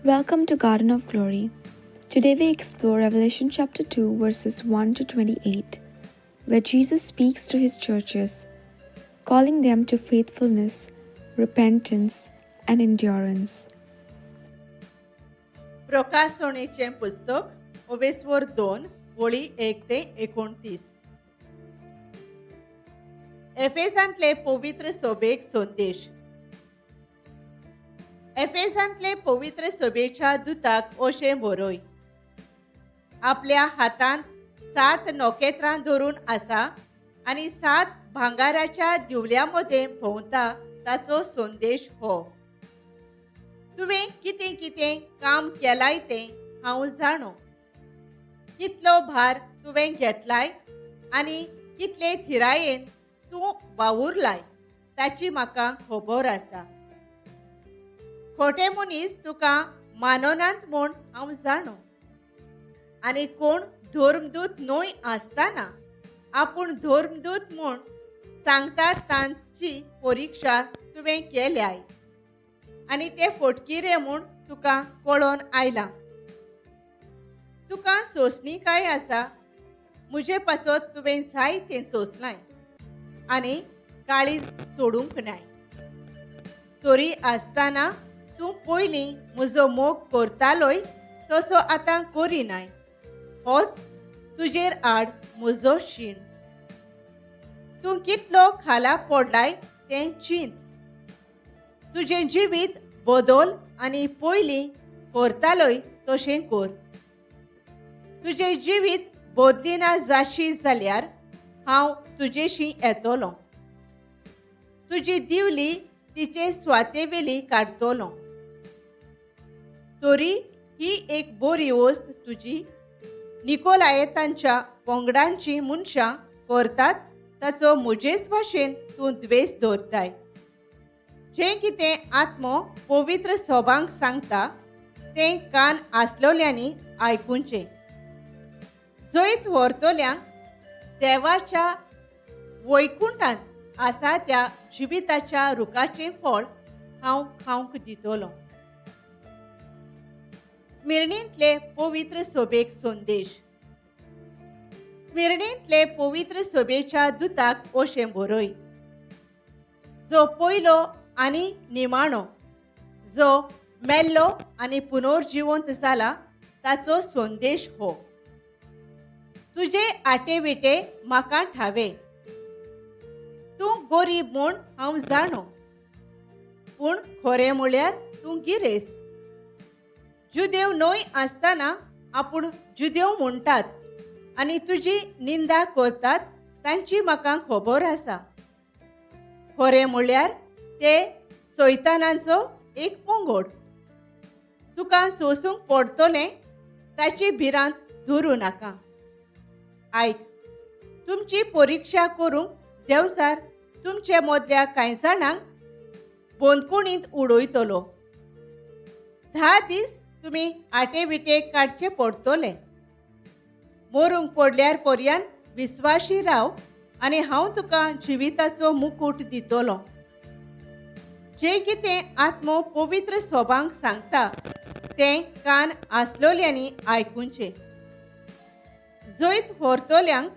Welcome to Garden of Glory. Today we explore Revelation chapter 2, verses 1 to 28, where Jesus speaks to his churches, calling them to faithfulness, repentance, and endurance. प्रकाशनेचे पुस्तक ओवेसवर 2 वळी 1 ते 29. एफेसांतले पवित्र सोबेक संदेश. एफेसांतले पवित्र सोबेच्या दूताक अशें बरय. आपल्या हातांत 7 नोखेत्रां धरून आसा आनी 7 भांगाराच्या दिवल्यांमध्ये भोंवता ताचो संदेश हो. तुवें कितें कितें काम केलाय तें हांव जाणो. कितलो भार तुवें घेतलाय आनी कितले थिरायेन तूं वावुरलाय ताची म्हाका खबर आसा. खोटे मनीस तुका माननात म्हूण हांव जाणो. आनी कोण धर्मदूत न्हय आसतना आपूण धर्मदूत म्हूण सांगतात तांची परीक्षा तुवें केल्याय आनी ते फटकिरे म्हूण तुका कळोन आयलां. तुका सोंसणी काय आसा. म्हजे पासत तुवें जाय तें सोंसलाय आनी काळीज सोडूंक नाय. तरी आसतना तूं पयलीं म्हजो मोग करतालोय तसो आतां करिनाय. होच तुजेर आड म्हजो शीण. तूं कितलो खाला पडलाय तें चिंत. तुजें जिवीत बदल आनी पयलीं करतालोय तशें कर. तुजें जिवीत बदलिना जाशी जाल्यार हांव तुजेशी येतलों. तुजी दिवली तिचे स्वातेवेली काडटलों. तरी ही एक बरी वस्त तुजी. निकोलायतांच्या पंगडांची मनशां करतात ताचो म्हजेच भाशेन तूं द्वेस दवरताय. जें कितें आत्मो पवित्र सभांक सांगता तें कान आसलोल्यांनी आयकुचें. जैत व्हरतोल्यांक देवाच्या वैकुंठांत आसा त्या जिविताच्या रुखाचें फळ हांव खावंक दितलों. स्मिर्णींतले पवित्र सोबेक संदेश. स्मिर्णींतले पवित्र सोबेच्या दूताक अशें बरय. जो पयलो आनी निमाणो, जो मेल्लो आनी पुनर्जिवंत जाला ताचो संदेश हो. तुजे आटेविटे म्हाका ठावे. तूं गरीब म्हूण हांव जाणो, पूण खरें म्हळ्यार तूं गिरेस्त. जुदेव न्हय आसतना आपूण जुदेव म्हणटात आनी तुजी निंदा करतात तांची म्हाका खबर आसा. खरें म्हळ्यार ते सैतानाचो एक पंगड. तुका सोंसूंक पडटलें ताची भिरांत धरूं नाका. आयक, तुमची परीक्षा करूंक देवजार तुमचे मदल्या कांय जाणांक बंदकुणींत उडयतलो. 10 दीस तुमी आटेविटे काडचे पडटले. मरूंक पडल्यार पर्यंत विस्वाशी राव आनी हांव तुका जिविताचो मुकुट दितलों. जें कितें आत्मो पवित्र सभांक सांगता तें कान आसलोल्यांनी आयकुचें. जैत व्हरतोल्यांक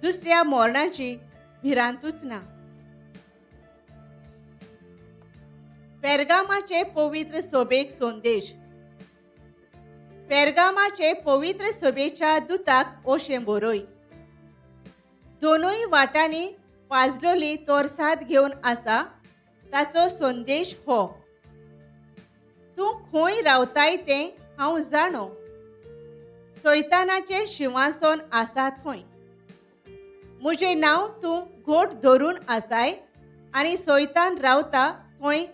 दुसऱ्या मरणाची भिरांतूच ना. पेर्गामाचे पवित्र सोबेक संदेश. पेर्गामाचे पवित्र सोबेच्या दूताक अशें बरय. दोनूय वाटांनी पाजलोली तोरसाद घेवन आसा ताचो संदेश हो. तूं खंय रावताय तें हांव जाणो. सैतानाचें शिंवासन आसा थंय. म्हजें नांव तूं घोट धरून आसाय आनी सैतान रावता थंय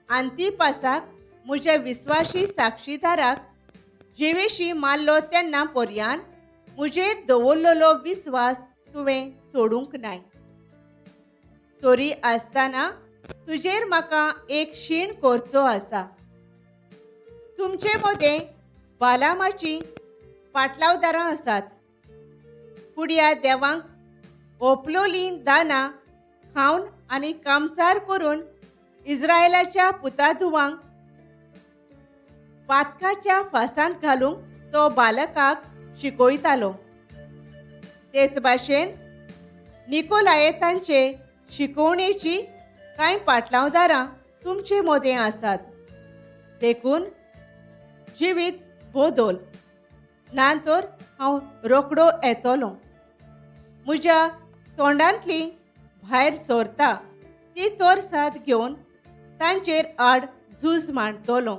आंतिपासाक म्हज्या विस्वाशी साक्षीदाराक जिवेशी मारलो तेन्ना पर्यंत म्हजेर दवरलेलो विस्वास तुवें सोडूंक नाय. तरी आसतना तुजेर म्हाका एक शीण करचो आसा. तुमचे मदें बालामाची पाटलावदारां आसात. कुडिया देवांक ओपलोलीं दानां खावन आनी कामचार करून इस्रायेलाच्या पुताधुवांक पातकाच्या फासांत घालूंक तो बालकाक शिकयतालो. तेच भाशेन निकोलायतांचे शिकवणेची कांय पाटलांवदारां तुमचे मदें आसात. देखून जिवीत बोदोल ना तर हांव रोखडो येतलों. म्हज्या तोंडांतली भायर सोरता ती तोरसाद घेवन तांचेर आड झूज मांडटलों.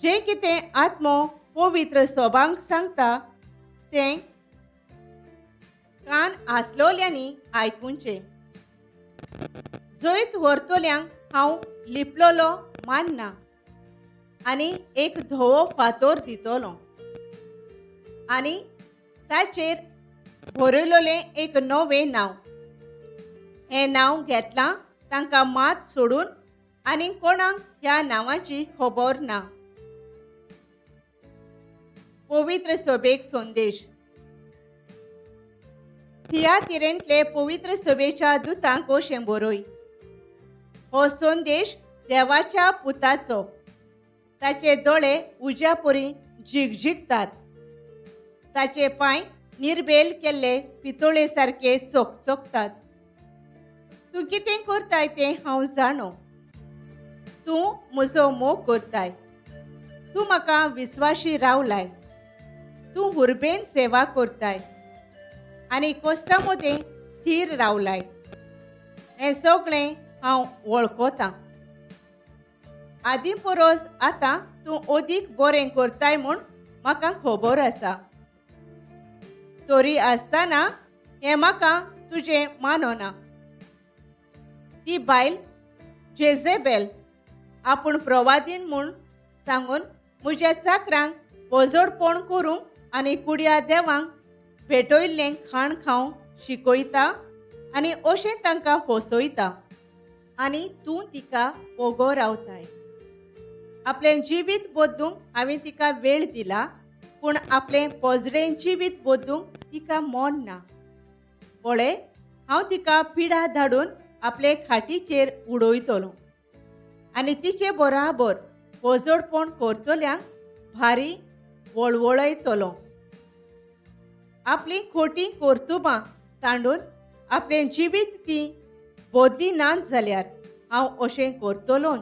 जें कितें आत्मो पवित्र सभांक सांगता तें कान आसलोल्यांनी आयकुचें. जैत व्हरतल्यांक हांव लिपलोलो मानना आनी एक धवो फातोर दितलों आनी ताचेर बरयलोलें एक नवें नांव. हें नांव घेतलां तांकां मात सोडून आनी कोणाक ह्या नांवाची खबर ना. पवित्र सभेक संदेश. थियातिरेंतले पवित्र सभेच्या दुतांक अशें बरय. हो संदेश देवाच्या पुताचो. ताचे दोळे उज्या परी झिगझिगतात. ताचे पांय निर्बेल केल्ले पितोळे सारके चकचकतात. तूं कितें करताय तें हांव जाणो. तूं म्हजो मोग करताय. तूं म्हाका विस्वाशी रावलाय. तूं हुरबेन सेवा करताय आनी कश्टां मदें थीर रावलाय. हें सगळें हांव वळखतां. आदीं परस आतां तूं अदीक बरें करताय म्हूण म्हाका खबर आसा. तरी आसतना हें म्हाका तुजें मानना. ती बायल जेजेबेल आपूण प्रवादीन म्हूण सांगून म्हज्या चाकरांक पोजोडपण करूंक आनी कुडया देवांक भेटयल्लें खाण खावंक शिकयता आनी अशें तांकां फसयता आनी तूं तिका वगो रावताय. आपलें जिवीत बदलूंक हांवें तिका वेळ दिला पूण आपलें पोजडें जिवीत बदलूंक तिका मोन ना. पळय, हांव तिका पिडा धाडून आपले खाटीचेर उडयतलों आनी तिचे बराबर पोजोडपण करतल्यांक भारी वळवळयतलों. आपलीं खोटीं कर्तुबां सांडून आपलें जिवीत ती बदली नात जाल्यार हांव अशें करतलोंच.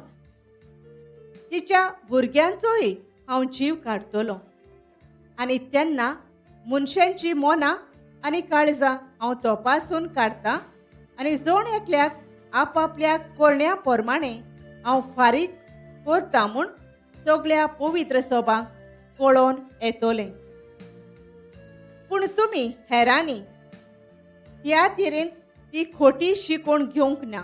तिच्या भुरग्यांचोय हांव जीव काडटलों आनी तेन्ना मनशांची मोना आनी काळजां हांव तपासून काडटां आनी जण एकल्याक आपापल्या करण्या प्रमाणें हांव फारीक करतां म्हूण सगळ्या पवित्र सभांक कळोवन येतलें. पूण तुमी हेरांनी ह्या तिरेंत ती खोटी शिकवण घेवंक ना.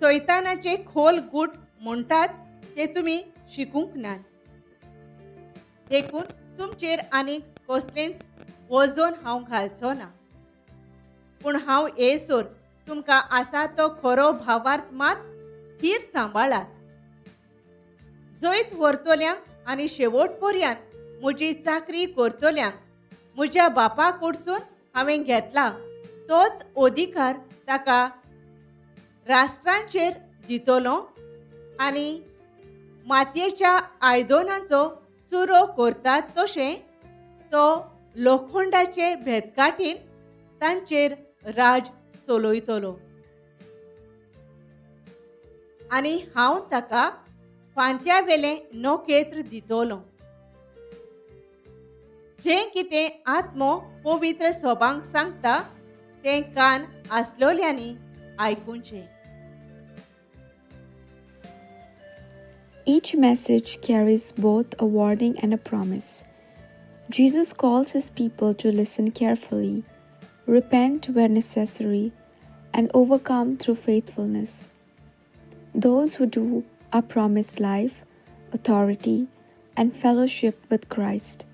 सैतानाचे खोल गूट म्हणटात ते तुमी शिकूंक नात. देखून तुमचेर आनीक कसलेंच वजन हांव घालचो ना. पूण हांव येसोर तुमकां आसा तो खरो भावार्थ मात थीर सांबाळात. जैत व्हरतल्यांक आनी शेवट पर्यंत म्हजी चाकरी करतल्यांक म्हज्या बापा कडसून हांवें घेतला तोच अधिकार ताका राष्ट्रांचेर दितलो आनी मातयेच्या आयदनाचो चुरो करतात तशें तो लोखंडाचे भेतकाटीन तांचेर राज चलयतलो. आनी हांव ताका फांत्या वेलें नोकेत्र दितलों. जें कितें आत्मो पवित्र सभांक सांगता तें कान आसलोल्यांनी आयकुचें. Each message carries both a warning and a promise. Jesus calls his people to listen carefully, repent where necessary, and overcome through faithfulness. Those who do are promised life, authority, and fellowship with Christ.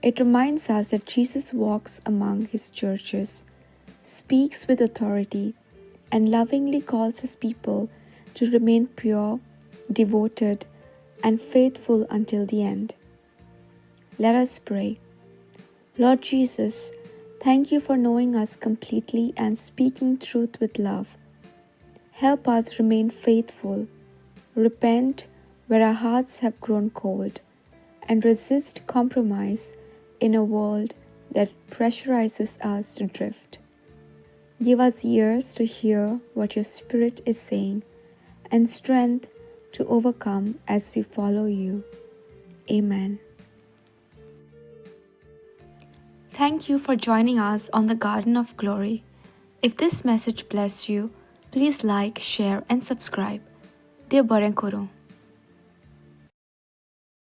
It reminds us that Jesus walks among his churches, speaks with authority, and lovingly calls his people to remain pure, devoted, and faithful until the end. Let us pray. Lord Jesus, thank you for knowing us completely and speaking truth with love. Help us remain faithful, repent where our hearts have grown cold, and resist compromise in a world that pressurizes us to drift. Give us ears to hear what your Spirit is saying, and strength to overcome as we follow you. Amen. Thank you for joining us on the Garden of Glory. If this message blessed you, please like, share, and subscribe. Dear Baren Koro.